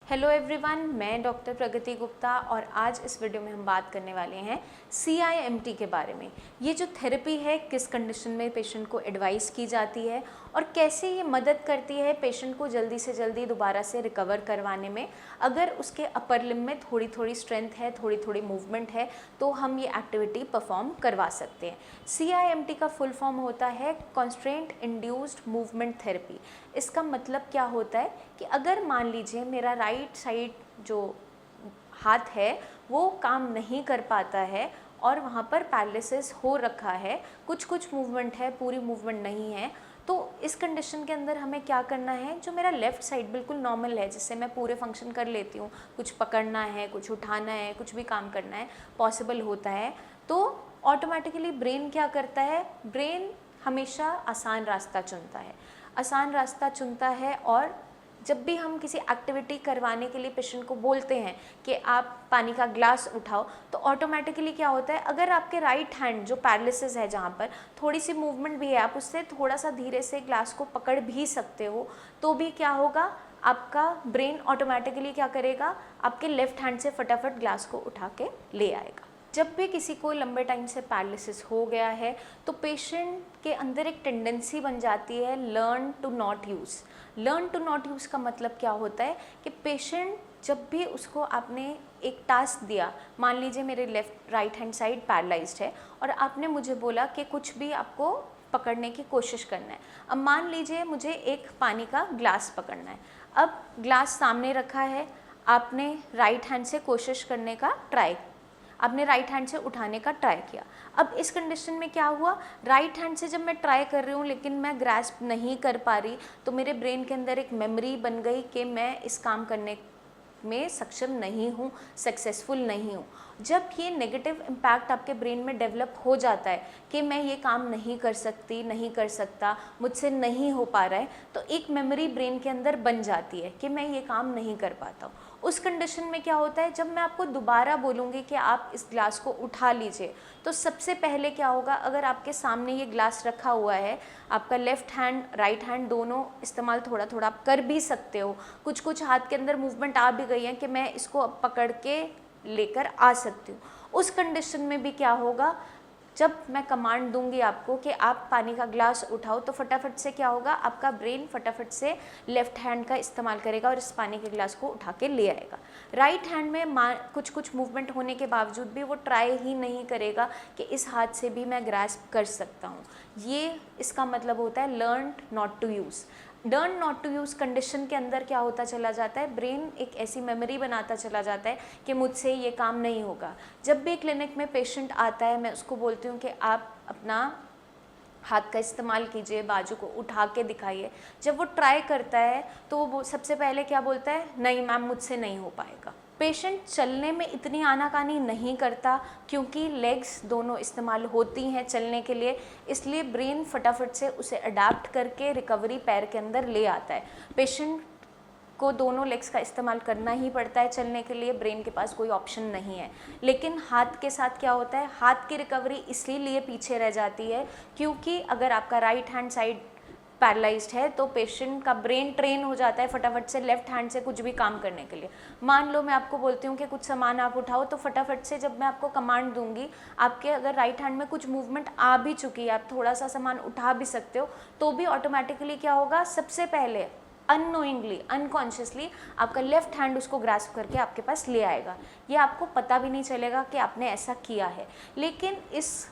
Hello everyone, मैं doctor प्रगति गुप्ता और आज इस वीडियो में हम बात करने वाले हैं CIMT के बारे में। ये जो थेरेपी है किस कंडीशन में पेशेंट को एडवाइस की जाती है और कैसे ये मदद करती है पेशेंट को जल्दी से जल्दी दोबारा से रिकवर करवाने में। अगर उसके अपर लिम्ब में थोड़ी थोड़ी स्ट्रेंथ है, थोड़ी थोड़ी मूवमेंट है, तो हम ये एक्टिविटी परफॉर्म करवा सकते हैं। CIMT का फुल फॉर्म होता है कॉन्स्ट्रेंट इंड्यूस्ड मूवमेंट थेरेपी। इसका मतलब क्या होता है कि अगर मान लीजिए मेरा राइट साइड जो हाथ है वो काम नहीं कर पाता है और वहाँ पर पैरालिसिस हो रखा है, कुछ मूवमेंट है, पूरी मूवमेंट नहीं है, तो इस कंडीशन के अंदर हमें क्या करना है, जो मेरा लेफ़्ट साइड बिल्कुल नॉर्मल है, जिससे मैं पूरे फंक्शन कर लेती हूँ, कुछ पकड़ना है, कुछ उठाना है, कुछ भी काम करना है, पॉसिबल होता है, तो ऑटोमेटिकली ब्रेन क्या करता है, ब्रेन हमेशा आसान रास्ता चुनता है, आसान रास्ता चुनता है। और जब भी हम किसी एक्टिविटी करवाने के लिए पेशेंट को बोलते हैं कि आप पानी का ग्लास उठाओ, तो ऑटोमेटिकली क्या होता है, अगर आपके राइट हैंड जो पैरालिसिस है, जहाँ पर थोड़ी सी मूवमेंट भी है, आप उससे थोड़ा सा धीरे से ग्लास को पकड़ भी सकते हो, तो भी क्या होगा, आपका ब्रेन ऑटोमेटिकली क्या करेगा, आपके लेफ्ट हैंड से फटाफट ग्लास को उठा के ले आएगा। जब भी किसी को लंबे टाइम से पैरालिसिस हो गया है तो पेशेंट के अंदर एक टेंडेंसी बन जाती है learn to not use. Learn to not use का मतलब क्या होता है कि पेशेंट जब भी उसको आपने एक टास्क दिया, मान लीजिए मेरे राइट हैंड साइड पैरालाइज्ड है और आपने मुझे बोला कि कुछ भी आपको पकड़ने की कोशिश करना है। अब मान लीजिए मुझे एक पानी का ग्लास पकड़ना है, अब ग्लास सामने रखा है, आपने राइट हैंड से कोशिश करने का ट्राई, आपने राइट हैंड से उठाने का ट्राई किया। अब इस कंडीशन में क्या हुआ, राइट हैंड से जब मैं ट्राई कर रही हूँ लेकिन मैं ग्रैस्प नहीं कर पा रही, तो मेरे ब्रेन के अंदर एक मेमोरी बन गई कि मैं इस काम करने में सक्षम नहीं हूँ, सक्सेसफुल नहीं हूँ। जब ये नेगेटिव इम्पैक्ट आपके ब्रेन में डेवलप हो जाता है कि मैं ये काम नहीं कर सकती, नहीं कर सकता, मुझसे नहीं हो पा रहा है, तो एक मेमोरी ब्रेन के अंदर बन जाती है कि मैं ये काम नहीं कर पाता हूँ। उस कंडीशन में क्या होता है, जब मैं आपको दोबारा बोलूँगी कि आप इस ग्लास को उठा लीजिए, तो सबसे पहले क्या होगा, अगर आपके सामने ये ग्लास रखा हुआ है, आपका लेफ़्ट हैंड राइट हैंड दोनों इस्तेमाल थोड़ा थोड़ा आप कर भी सकते हो, कुछ हाथ के अंदर मूवमेंट आ भी गई है कि मैं इसको अब पकड़ के लेकर आ सकती हूँ। उस कंडीशन में भी क्या होगा, जब मैं कमांड दूंगी आपको कि आप पानी का ग्लास उठाओ, तो फटाफट से क्या होगा, आपका ब्रेन फटाफट से लेफ़्ट हैंड का इस्तेमाल करेगा और इस पानी के ग्लास को उठा के ले आएगा। राइट हैंड में कुछ मूवमेंट होने के बावजूद भी वो ट्राई ही नहीं करेगा कि इस हाथ से भी मैं ग्रास्प कर सकता हूँ। ये इसका मतलब होता है learn not to use. Learn not to use condition के अंदर क्या होता चला जाता है, ब्रेन एक ऐसी मेमोरी बनाता चला जाता है कि मुझसे ये काम नहीं होगा। जब भी क्लिनिक में पेशेंट आता है, मैं उसको बोलती हूँ कि आप अपना हाथ का इस्तेमाल कीजिए, बाजू को उठा के दिखाइए। जब वो ट्राई करता है तो वो सबसे पहले क्या बोलता है, नहीं मैम मुझसे नहीं हो पाएगा। पेशेंट चलने में इतनी आनाकानी नहीं करता क्योंकि लेग्स दोनों इस्तेमाल होती हैं चलने के लिए, इसलिए ब्रेन फटाफट से उसे अडाप्ट करके रिकवरी पैर के अंदर ले आता है। पेशेंट को दोनों लेग्स का इस्तेमाल करना ही पड़ता है चलने के लिए, ब्रेन के पास कोई ऑप्शन नहीं है। लेकिन हाथ के साथ क्या होता है, हाथ की रिकवरी इसीलिए पीछे रह जाती है क्योंकि अगर आपका राइट हैंड साइड पैरालाइज्ड है तो पेशेंट का ब्रेन ट्रेन हो जाता है फटाफट से लेफ्ट हैंड से कुछ भी काम करने के लिए। मान लो मैं आपको बोलती हूँ कि कुछ सामान आप उठाओ, तो फटाफट से जब मैं आपको कमांड दूंगी, आपके अगर राइट हैंड में कुछ मूवमेंट आ भी चुकी है, आप थोड़ा सा सामान उठा भी सकते हो, तो भी ऑटोमेटिकली क्या होगा, सबसे पहले अननोइंगली, अनकॉन्शियसली आपका लेफ्ट हैंड उसको ग्रास्प करके आपके पास ले आएगा। ये आपको पता भी नहीं चलेगा कि आपने ऐसा किया है। लेकिन इस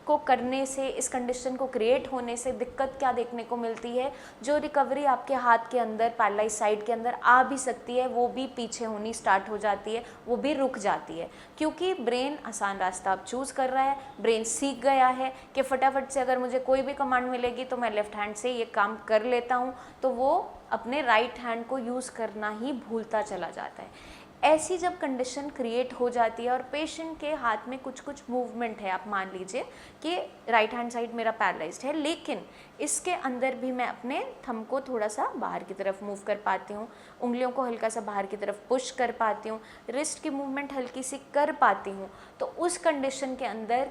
को करने से, इस कंडीशन को क्रिएट होने से दिक्कत क्या देखने को मिलती है, जो रिकवरी आपके हाथ के अंदर पैरालाइज साइड के अंदर आ भी सकती है, वो भी पीछे होनी स्टार्ट हो जाती है, वो भी रुक जाती है क्योंकि ब्रेन आसान रास्ता अब चूज़ कर रहा है। ब्रेन सीख गया है कि फटाफट से अगर मुझे कोई भी कमांड मिलेगी तो मैं लेफ्ट हैंड से ये काम कर लेता हूँ, तो वो अपने राइट हैंड को यूज़ करना ही भूलता चला जाता है। ऐसी जब कंडीशन क्रिएट हो जाती है और पेशेंट के हाथ में कुछ मूवमेंट है, आप मान लीजिए कि राइट हैंड साइड मेरा पैरालाइज्ड है, लेकिन इसके अंदर भी मैं अपने थंब को थोड़ा सा बाहर की तरफ मूव कर पाती हूँ, उंगलियों को हल्का सा बाहर की तरफ पुश कर पाती हूँ, रिस्ट की मूवमेंट हल्की सी कर पाती हूँ, तो उस कंडीशन के अंदर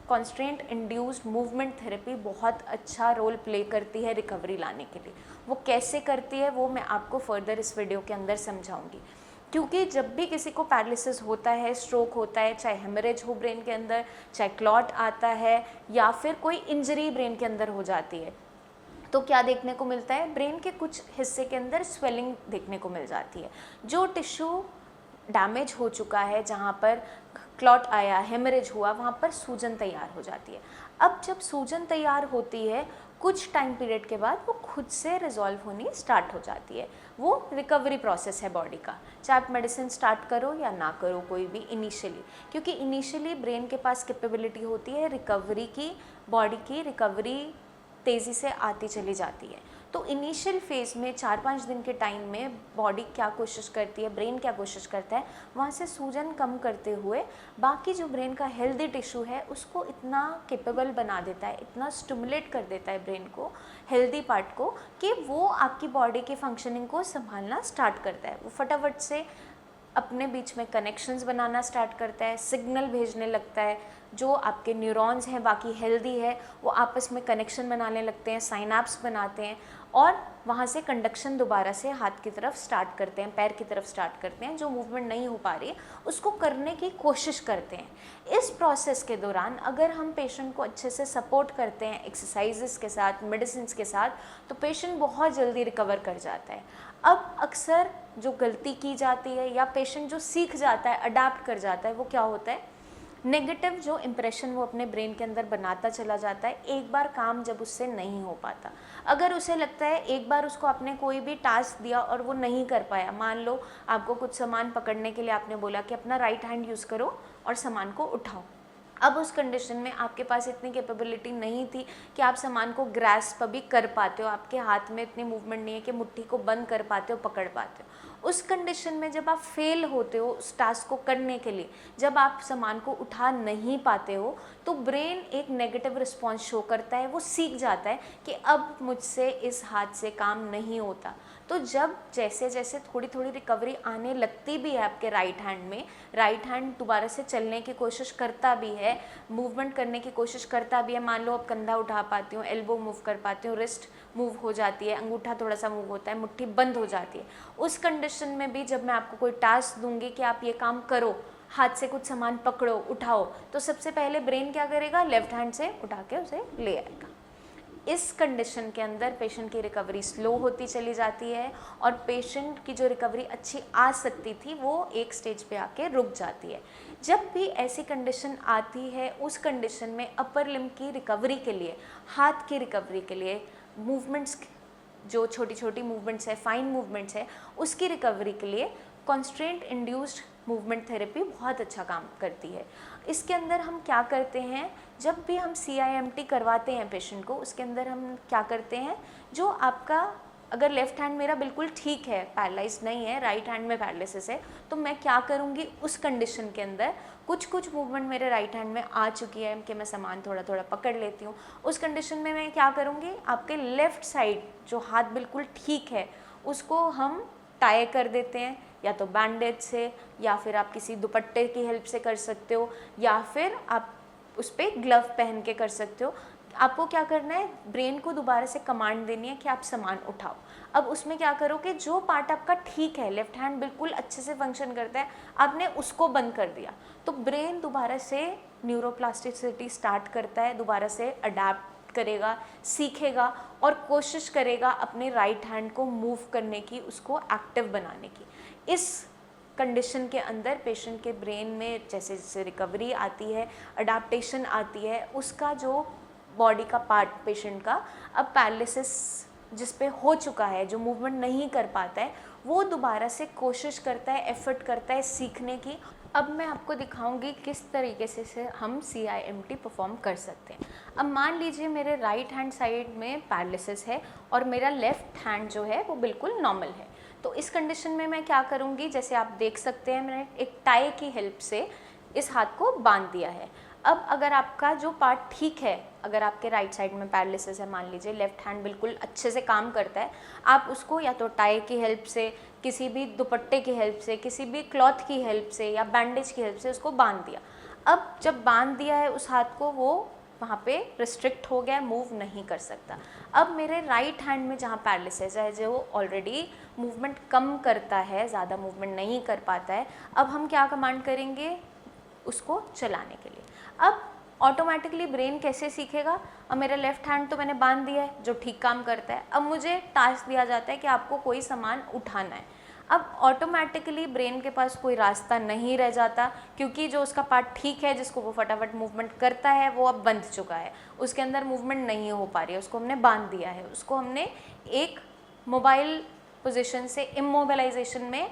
कॉन्स्ट्रेंट इंड्यूस्ड मूवमेंट थेरेपी बहुत अच्छा रोल प्ले करती है रिकवरी लाने के लिए। वो कैसे करती है वो मैं आपको फर्दर इस वीडियो के अंदर समझाऊंगी। क्योंकि जब भी किसी को पैरालिसिस होता है, स्ट्रोक होता है, चाहे हेमरेज हो ब्रेन के अंदर, चाहे क्लॉट आता है या फिर कोई इंजरी ब्रेन के अंदर हो जाती है, तो क्या देखने को मिलता है, ब्रेन के कुछ हिस्से के अंदर स्वेलिंग देखने को मिल जाती है। जो टिश्यू डैमेज हो चुका है, जहाँ पर क्लॉट आया, हेमरेज हुआ, वहाँ पर सूजन तैयार हो जाती है। अब जब सूजन तैयार होती है, कुछ टाइम पीरियड के बाद वो खुद से रिजॉल्व होनी स्टार्ट हो जाती है। वो रिकवरी प्रोसेस है बॉडी का, चाहे आप मेडिसिन स्टार्ट करो या ना करो कोई भी इनिशियली, क्योंकि इनिशियली ब्रेन के पास कैपेबिलिटी होती है रिकवरी की, बॉडी की रिकवरी तेज़ी से आती चली जाती है। तो इनिशियल फेज़ में 4-5 दिन के टाइम में बॉडी क्या कोशिश करती है, ब्रेन क्या कोशिश करता है, वहाँ से सूजन कम करते हुए बाकी जो ब्रेन का हेल्दी टिश्यू है उसको इतना कैपेबल बना देता है, इतना स्टिमुलेट कर देता है ब्रेन को, हेल्दी पार्ट को, कि वो आपकी बॉडी की फंक्शनिंग को संभालना स्टार्ट करता है। वो फटाफट से अपने बीच में कनेक्शंस बनाना स्टार्ट करता है, सिग्नल भेजने लगता है, जो आपके न्यूरॉन्स हैं बाकी हेल्दी है वो आपस में कनेक्शन बनाने लगते हैं, साइनाप्स बनाते हैं और वहाँ से कंडक्शन दोबारा से हाथ की तरफ स्टार्ट करते हैं, पैर की तरफ स्टार्ट करते हैं, जो मूवमेंट नहीं हो पा रही है उसको करने की कोशिश करते हैं। इस प्रोसेस के दौरान अगर हम पेशेंट को अच्छे से सपोर्ट करते हैं एक्सरसाइजेस के साथ, मेडिसिन के साथ, तो पेशेंट बहुत जल्दी रिकवर कर जाता है। अब अक्सर जो गलती की जाती है या पेशेंट जो सीख जाता है, अडाप्ट कर जाता है, वो क्या होता है, नेगेटिव जो इम्प्रेशन वो अपने ब्रेन के अंदर बनाता चला जाता है। एक बार काम जब उससे नहीं हो पाता, अगर उसे लगता है एक बार उसको आपने कोई भी टास्क दिया और वो नहीं कर पाया, मान लो आपको कुछ सामान पकड़ने के लिए आपने बोला कि अपना राइट हैंड यूज़ करो और सामान को उठाओ, अब उस कंडीशन में आपके पास इतनी कैपेबिलिटी नहीं थी कि आप सामान को ग्रैस्प भी कर पाते हो, आपके हाथ में इतनी मूवमेंट नहीं है कि मुट्ठी को बंद कर पाते हो, पकड़ पाते हो। उस कंडीशन में जब आप फेल होते हो उस टास्क को करने के लिए, जब आप सामान को उठा नहीं पाते हो, तो ब्रेन एक नेगेटिव रिस्पॉन्स शो करता है, वो सीख जाता है कि अब मुझसे इस हाथ से काम नहीं होता। तो जब जैसे जैसे थोड़ी थोड़ी रिकवरी आने लगती भी है आपके राइट हैंड में, राइट हैंड दोबारा से चलने की कोशिश करता भी है, मूवमेंट करने की कोशिश करता भी है, मान लो आप कंधा उठा पाती हो, एल्बो मूव कर पाती हो, रिस्ट मूव हो जाती है, अंगूठा थोड़ा सा मूव होता है, मुट्ठी बंद हो जाती है, उस कंडीशन में भी जब मैं आपको कोई टास्क दूंगी कि आप ये काम करो, हाथ से कुछ सामान पकड़ो, उठाओ, तो सबसे पहले ब्रेन क्या करेगा, लेफ्ट हैंड से उठा के उसे ले आएगा। इस कंडीशन के अंदर पेशेंट की रिकवरी स्लो होती चली जाती है और पेशेंट की जो रिकवरी अच्छी आ सकती थी वो एक स्टेज पे आके रुक जाती है। जब भी ऐसी कंडीशन आती है, उस कंडीशन में अपर लिम्ब की रिकवरी के लिए, हाथ की रिकवरी के लिए, मूवमेंट्स जो छोटी छोटी मूवमेंट्स है, फाइन मूवमेंट्स है, उसकी रिकवरी के लिए कॉन्स्ट्रेंट इंड्यूस्ड मूवमेंट थेरेपी बहुत अच्छा काम करती है। इसके अंदर हम क्या करते हैं, जब भी हम CIMT करवाते हैं पेशेंट को, उसके अंदर हम क्या करते हैं, जो आपका अगर लेफ़्ट हैंड मेरा बिल्कुल ठीक है, पैरालाइज नहीं है, राइट हैंड में पैरालिसिस है, तो मैं क्या करूँगी उस कंडीशन के अंदर, कुछ मूवमेंट मेरे राइट हैंड में आ चुकी है कि मैं सामान थोड़ा थोड़ा पकड़ लेती हूँ, उस कंडीशन में मैं क्या करूँगी, आपके लेफ़्ट साइड जो हाथ बिल्कुल ठीक है उसको हम टाई कर देते हैं, या तो बैंडेज से, या फिर आप किसी दुपट्टे की हेल्प से कर सकते हो, या फिर आप उस पर ग्लव पहन के कर सकते हो। आपको क्या करना है, ब्रेन को दोबारा से कमांड देनी है कि आप सामान उठाओ। अब उसमें क्या करो कि जो पार्ट आपका ठीक है, लेफ्ट हैंड बिल्कुल अच्छे से फंक्शन करता है, आपने उसको बंद कर दिया, तो ब्रेन दोबारा से न्यूरोप्लास्टिसिटी स्टार्ट करता है, दोबारा से अडेप्ट करेगा, सीखेगा और कोशिश करेगा अपने राइट हैंड को मूव करने की, उसको एक्टिव बनाने की। इस कंडीशन के अंदर पेशेंट के ब्रेन में जैसे जैसे रिकवरी आती है, अडाप्टेशन आती है, उसका जो बॉडी का पार्ट पेशेंट का अब पैरालिसिस जिस पे हो चुका है, जो मूवमेंट नहीं कर पाता है, वो दोबारा से कोशिश करता है, एफर्ट करता है सीखने की। अब मैं आपको दिखाऊंगी किस तरीके से हम CIMT परफॉर्म कर सकते हैं। अब मान लीजिए मेरे राइट हैंड साइड में पैरालिसिस है और मेरा लेफ़्ट हैंड जो है वो बिल्कुल नॉर्मल है, तो इस कंडीशन में मैं क्या करूँगी, जैसे आप देख सकते हैं मैंने एक टाई की हेल्प से इस हाथ को बांध दिया है। अब अगर आपका जो पार्ट ठीक है, अगर आपके राइट साइड में पैरालिसिस है, मान लीजिए लेफ़्ट हैंड बिल्कुल अच्छे से काम करता है, आप उसको या तो टाई की हेल्प से, किसी भी दुपट्टे की हेल्प से, किसी भी क्लॉथ की हेल्प से या बैंडेज की हेल्प से उसको बांध दिया। अब जब बांध दिया है उस हाथ को, वो वहाँ पे रिस्ट्रिक्ट हो गया, मूव नहीं कर सकता। अब मेरे राइट हैंड में जहाँ पैरालिसिस है, जो ऑलरेडी मूवमेंट कम करता है, ज़्यादा मूवमेंट नहीं कर पाता है, अब हम क्या कमांड करेंगे उसको चलाने के लिए। अब ऑटोमेटिकली ब्रेन कैसे सीखेगा, अब मेरा लेफ्ट हैंड तो मैंने बांध दिया है जो ठीक काम करता है, अब मुझे टास्क दिया जाता है कि आपको कोई सामान उठाना है। अब ऑटोमेटिकली ब्रेन के पास कोई रास्ता नहीं रह जाता, क्योंकि जो उसका पार्ट ठीक है जिसको वो फटाफट मूवमेंट करता है वो अब बंध चुका है, उसके अंदर मूवमेंट नहीं हो पा रही है, उसको हमने बांध दिया है, उसको हमने एक मोबाइल पोजीशन से इमोबिलाइजेशन में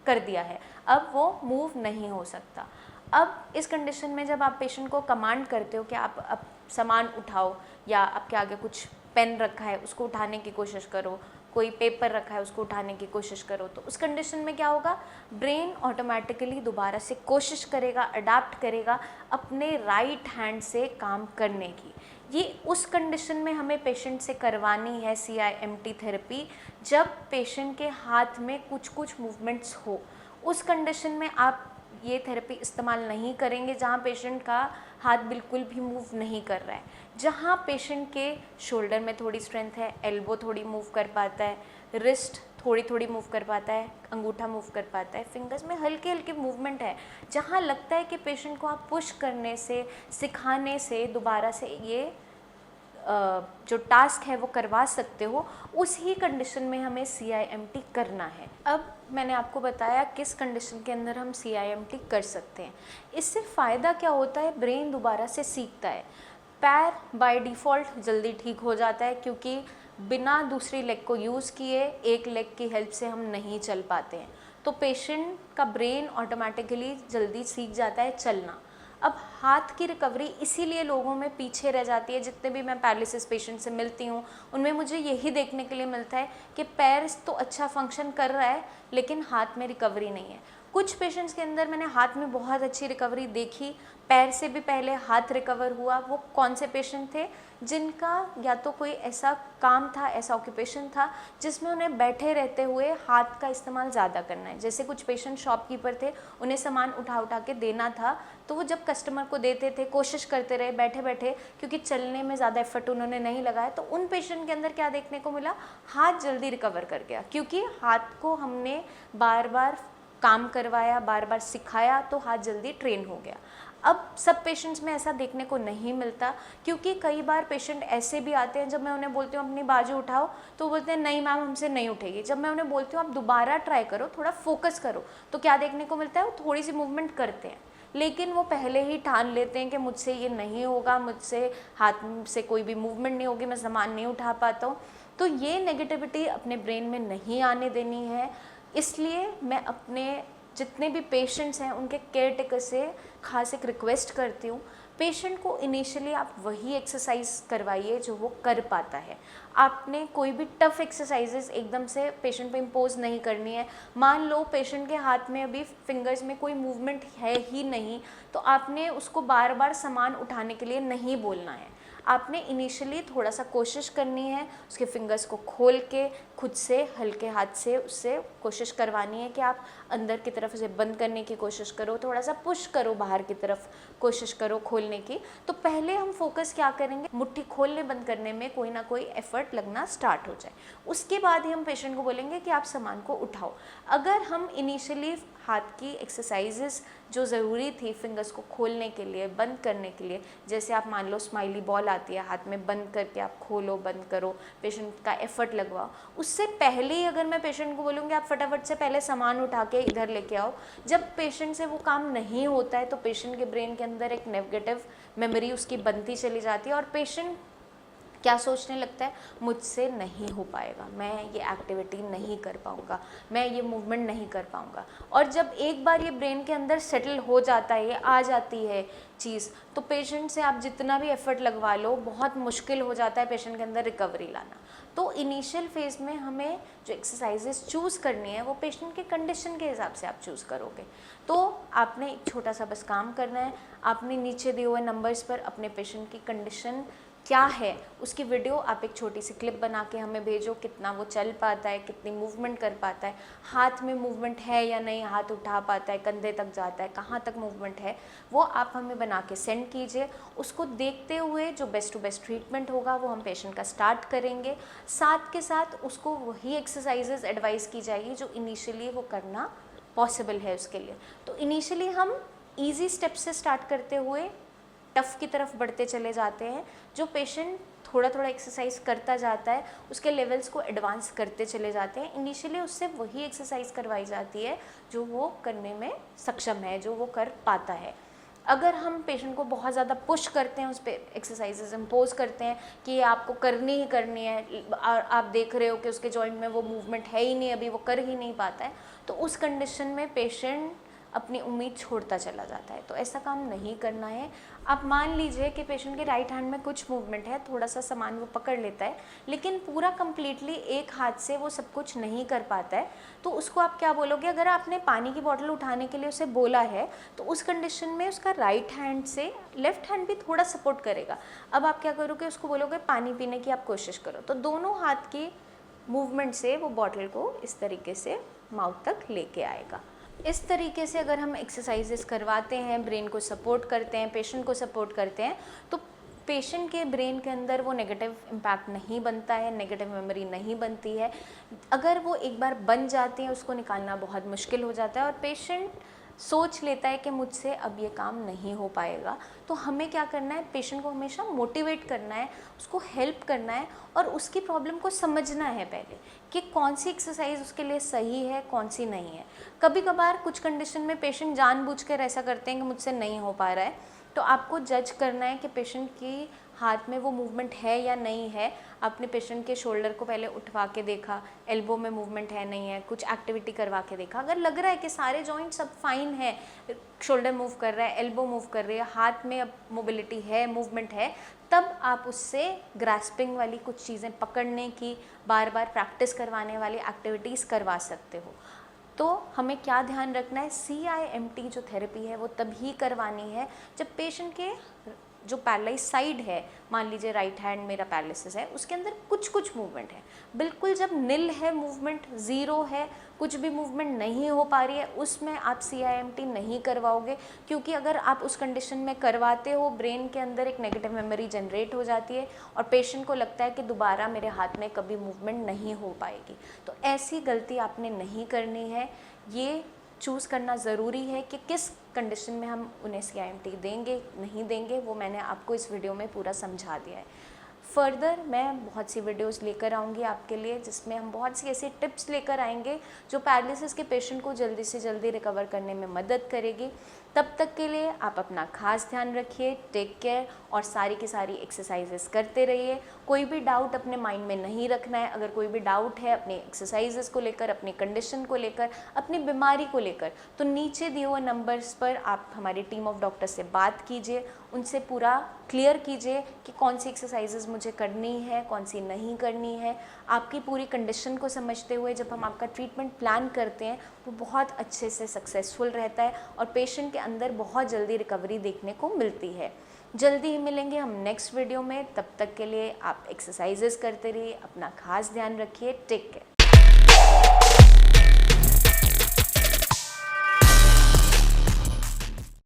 कर दिया है, अब वो मूव नहीं हो सकता। अब इस कंडीशन में जब आप पेशेंट को कमांड करते हो कि आप अब सामान उठाओ, या आपके आगे कुछ पेन रखा है उसको उठाने की कोशिश करो, कोई पेपर रखा है उसको उठाने की कोशिश करो, तो उस कंडीशन में क्या होगा, ब्रेन ऑटोमेटिकली दोबारा से कोशिश करेगा, अडाप्ट करेगा अपने राइट हैंड से काम करने की। ये उस कंडीशन में हमें पेशेंट से करवानी है CIMT थेरेपी, जब पेशेंट के हाथ में कुछ कुछ मूवमेंट्स हो। उस कंडीशन में आप ये थेरेपी इस्तेमाल नहीं करेंगे जहाँ पेशेंट का हाथ बिल्कुल भी मूव नहीं कर रहा है। जहाँ पेशेंट के शोल्डर में थोड़ी स्ट्रेंथ है, एल्बो थोड़ी मूव कर पाता है, रिस्ट थोड़ी थोड़ी मूव कर पाता है, अंगूठा मूव कर पाता है, फिंगर्स में हल्के हल्के मूवमेंट है, जहाँ लगता है कि पेशेंट को आप पुश करने से, सिखाने से दोबारा से ये जो टास्क है वो करवा सकते हो, उस ही कंडीशन में हमें CIMT करना है। अब मैंने आपको बताया किस कंडीशन के अंदर हम CIMT कर सकते हैं। इससे फ़ायदा क्या होता है, ब्रेन दोबारा से सीखता है। पैर बाय डिफ़ॉल्ट जल्दी ठीक हो जाता है, क्योंकि बिना दूसरी लेग को यूज़ किए एक लेग की हेल्प से हम नहीं चल पाते हैं, तो पेशेंट का ब्रेन ऑटोमेटिकली जल्दी सीख जाता है चलना। अब हाथ की रिकवरी इसीलिए लोगों में पीछे रह जाती है। जितने भी मैं पैरालिसिस पेशेंट से मिलती हूँ उनमें मुझे यही देखने के लिए मिलता है कि पैर तो अच्छा फंक्शन कर रहा है लेकिन हाथ में रिकवरी नहीं है। कुछ पेशेंट्स के अंदर मैंने हाथ में बहुत अच्छी रिकवरी देखी, पैर से भी पहले हाथ रिकवर हुआ। वो कौन से पेशेंट थे, जिनका या तो कोई ऐसा काम था, ऐसा ऑक्यूपेशन था जिसमें उन्हें बैठे रहते हुए हाथ का इस्तेमाल ज़्यादा करना है। जैसे कुछ पेशेंट शॉपकीपर थे, उन्हें सामान उठा उठा के देना था, तो वो जब कस्टमर को देते थे कोशिश करते रहे बैठे बैठे, क्योंकि चलने में ज़्यादा एफर्ट उन्होंने नहीं लगाया, तो उन पेशेंट के अंदर क्या देखने को मिला, हाथ जल्दी रिकवर कर गया, क्योंकि हाथ को हमने बार बार काम करवाया, बार बार सिखाया, तो हाथ जल्दी ट्रेन हो गया। अब सब पेशेंट्स में ऐसा देखने को नहीं मिलता, क्योंकि कई बार पेशेंट ऐसे भी आते हैं, जब मैं उन्हें बोलती हूँ अपनी बाजू उठाओ तो बोलते हैं नहीं मैम हमसे नहीं उठेगी। जब मैं उन्हें बोलती हूँ आप दोबारा ट्राई करो, थोड़ा फोकस करो, तो क्या देखने को मिलता है, वो थोड़ी सी मूवमेंट करते हैं, लेकिन वो पहले ही ठान लेते हैं कि मुझसे ये नहीं होगा, मुझसे हाथ से कोई भी मूवमेंट नहीं होगी, मैं सामान नहीं उठा पाता हूँ। तो ये नेगेटिविटी अपने ब्रेन में नहीं आने देनी है। इसलिए मैं अपने जितने भी पेशेंट्स हैं उनके केयर टेकर से खास एक रिक्वेस्ट करती हूँ, पेशेंट को इनिशियली आप वही एक्सरसाइज करवाइए जो वो कर पाता है। आपने कोई भी टफ़ एक्सरसाइजेस एकदम से पेशेंट पे इम्पोज नहीं करनी है। मान लो पेशेंट के हाथ में अभी फिंगर्स में कोई मूवमेंट है ही नहीं, तो आपने उसको बार बार सामान उठाने के लिए नहीं बोलना है। आपने इनिशियली थोड़ा सा कोशिश करनी है, उसके फिंगर्स को खोल के खुद से हल्के हाथ से उससे कोशिश करवानी है कि आप अंदर की तरफ उसे बंद करने की कोशिश करो, थोड़ा सा पुश करो बाहर की तरफ, कोशिश करो खोलने की। तो पहले हम फोकस क्या करेंगे, मुट्ठी खोलने बंद करने में कोई ना कोई एफर्ट लगना स्टार्ट हो जाए, उसके बाद ही हम पेशेंट को बोलेंगे कि आप सामान को उठाओ। अगर हम इनिशियली हाथ की एक्सरसाइजेस जो ज़रूरी थी फिंगर्स को खोलने के लिए, बंद करने के लिए, जैसे आप मान लो स्माइली बॉल आती है, हाथ में बंद करके आप खोलो बंद करो, पेशेंट का एफर्ट लगवाओ, उससे पहले ही अगर मैं पेशेंट को बोलूँगी आप फटाफट से पहले सामान उठा के इधर लेके आओ, जब पेशेंट से वो काम नहीं होता है तो पेशेंट के ब्रेन के अंदर एक नेगेटिव मेमोरी उसकी बनती चली जाती है और पेशेंट क्या सोचने लगता है, मुझसे नहीं हो पाएगा, मैं ये एक्टिविटी नहीं कर पाऊँगा, मैं ये मूवमेंट नहीं कर पाऊँगा। और जब एक बार ये ब्रेन के अंदर सेटल हो जाता है, ये आ जाती है चीज़, तो पेशेंट से आप जितना भी एफर्ट लगवा लो बहुत मुश्किल हो जाता है पेशेंट के अंदर रिकवरी लाना। तो इनिशियल फेज़ में हमें जो एक्सरसाइजेस चूज़ करनी है वो पेशेंट के कंडीशन के हिसाब से आप चूज़ करोगे। तो आपने एक छोटा सा बस काम करना है, आपने नीचे दिए हुए नंबर्स पर अपने पेशेंट की कंडीशन क्या है उसकी वीडियो आप एक छोटी सी क्लिप बना के हमें भेजो, कितना वो चल पाता है, कितनी मूवमेंट कर पाता है, हाथ में मूवमेंट है या नहीं, हाथ उठा पाता है, कंधे तक जाता है, कहाँ तक मूवमेंट है, वो आप हमें बना के सेंड कीजिए। उसको देखते हुए जो बेस्ट टू बेस्ट ट्रीटमेंट होगा वो हम पेशेंट का स्टार्ट करेंगे। साथ के साथ उसको वही एक्सरसाइजेज एडवाइस की जाएगी जो इनिशियली वो करना पॉसिबल है उसके लिए। तो इनिशियली हम ईजी स्टेप से स्टार्ट करते हुए टफ़ की तरफ बढ़ते चले जाते हैं। जो पेशेंट थोड़ा थोड़ा एक्सरसाइज करता जाता है उसके लेवल्स को एडवांस करते चले जाते हैं। इनिशियली उससे वही एक्सरसाइज करवाई जाती है जो वो करने में सक्षम है, जो वो कर पाता है। अगर हम पेशेंट को बहुत ज़्यादा पुश करते हैं, उस पर एक्सरसाइजेज इम्पोज करते हैं कि ये आपको करनी ही करनी है, और आप देख रहे हो कि उसके जॉइंट में वो मूवमेंट है ही नहीं, अभी वो कर ही नहीं पाता है, तो उस कंडीशन में पेशेंट अपनी उम्मीद छोड़ता चला जाता है। तो ऐसा काम नहीं करना है। आप मान लीजिए कि पेशेंट के राइट हैंड में कुछ मूवमेंट है, थोड़ा सा सामान वो पकड़ लेता है, लेकिन पूरा कम्प्लीटली एक हाथ से वो सब कुछ नहीं कर पाता है, तो उसको आप क्या बोलोगे? अगर आपने पानी की बॉटल उठाने के लिए उसे बोला है तो उस कंडीशन में उसका राइट हैंड से लेफ्ट हैंड भी थोड़ा सपोर्ट करेगा। अब आप क्या करोगे? उसको बोलोगे पानी पीने की आप कोशिश करो, तो दोनों हाथ की मूवमेंट से वो बॉटल को इस तरीके से माउथ तक लेके आएगा। इस तरीके से अगर हम एक्सरसाइजेस करवाते हैं, ब्रेन को सपोर्ट करते हैं, पेशेंट को सपोर्ट करते हैं, तो पेशेंट के ब्रेन के अंदर वो नेगेटिव इम्पैक्ट नहीं बनता है, नेगेटिव मेमोरी नहीं बनती है। अगर वो एक बार बन जाती है उसको निकालना बहुत मुश्किल हो जाता है और पेशेंट सोच लेता है कि मुझसे अब ये काम नहीं हो पाएगा। तो हमें क्या करना है? पेशेंट को हमेशा मोटिवेट करना है, उसको हेल्प करना है और उसकी प्रॉब्लम को समझना है पहले कि कौन सी एक्सरसाइज उसके लिए सही है, कौन सी नहीं है। कभी कभार कुछ कंडीशन में पेशेंट जानबूझकर ऐसा करते हैं कि मुझसे नहीं हो पा रहा है, तो आपको जज करना है कि पेशेंट की हाथ में वो मूवमेंट है या नहीं है। आपने पेशेंट के शोल्डर को पहले उठवा के देखा, एल्बो में मूवमेंट है नहीं है, कुछ एक्टिविटी करवा के देखा। अगर लग रहा है कि सारे जॉइंट सब फाइन है, शोल्डर मूव कर रहा है, एल्बो मूव कर रही है, हाथ में अब मोबिलिटी है, मूवमेंट है, तब आप उससे ग्रास्पिंग वाली कुछ चीज़ें पकड़ने की, बार बार प्रैक्टिस करवाने वाली एक्टिविटीज़ करवा सकते हो। तो हमें क्या ध्यान रखना है? CIMT जो थेरेपी है वो तभी करवानी है जब पेशेंट के जो पैरालाइज साइड है, मान लीजिए राइट हैंड मेरा पैरालिसिस है, उसके अंदर कुछ कुछ मूवमेंट है। बिल्कुल जब निल है, मूवमेंट ज़ीरो है, कुछ भी मूवमेंट नहीं हो पा रही है, उसमें आप CIMT नहीं करवाओगे, क्योंकि अगर आप उस कंडीशन में करवाते हो ब्रेन के अंदर एक नेगेटिव मेमोरी जनरेट हो जाती है और पेशेंट को लगता है कि दोबारा मेरे हाथ में कभी मूवमेंट नहीं हो पाएगी। तो ऐसी गलती आपने नहीं करनी है। ये चूज़ करना ज़रूरी है कि किस कंडीशन में हम उन्हें CIMT देंगे, नहीं देंगे, वो मैंने आपको इस वीडियो में पूरा समझा दिया है। फर्दर मैं बहुत सी वीडियोस लेकर आऊँगी आपके लिए, जिसमें हम बहुत सी ऐसी टिप्स लेकर आएंगे जो पैरालिसिस के पेशेंट को जल्दी से जल्दी रिकवर करने में मदद करेगी। तब तक के लिए आप अपना खास ध्यान रखिए, टेक केयर, और सारी की सारी एक्सरसाइजेस करते रहिए। कोई भी डाउट अपने माइंड में नहीं रखना है। अगर कोई भी डाउट है अपने एक्सरसाइजेस को लेकर, अपनी कंडीशन को लेकर, अपनी बीमारी को लेकर, तो नीचे दिए हुए नंबर्स पर आप हमारी टीम ऑफ डॉक्टर से बात कीजिए, उनसे पूरा क्लियर कीजिए कि कौन सी एक्सरसाइजेज मुझे करनी है, कौन सी नहीं करनी है। आपकी पूरी कंडीशन को समझते हुए जब हम आपका ट्रीटमेंट प्लान करते हैं वो बहुत अच्छे से सक्सेसफुल रहता है और पेशेंट के अंदर बहुत जल्दी रिकवरी देखने को मिलती है। जल्दी ही मिलेंगे हम नेक्स्ट वीडियो में। तब तक के लिए आप एक्सरसाइजेस करते रहिए, अपना खास ध्यान रखिए। Take care.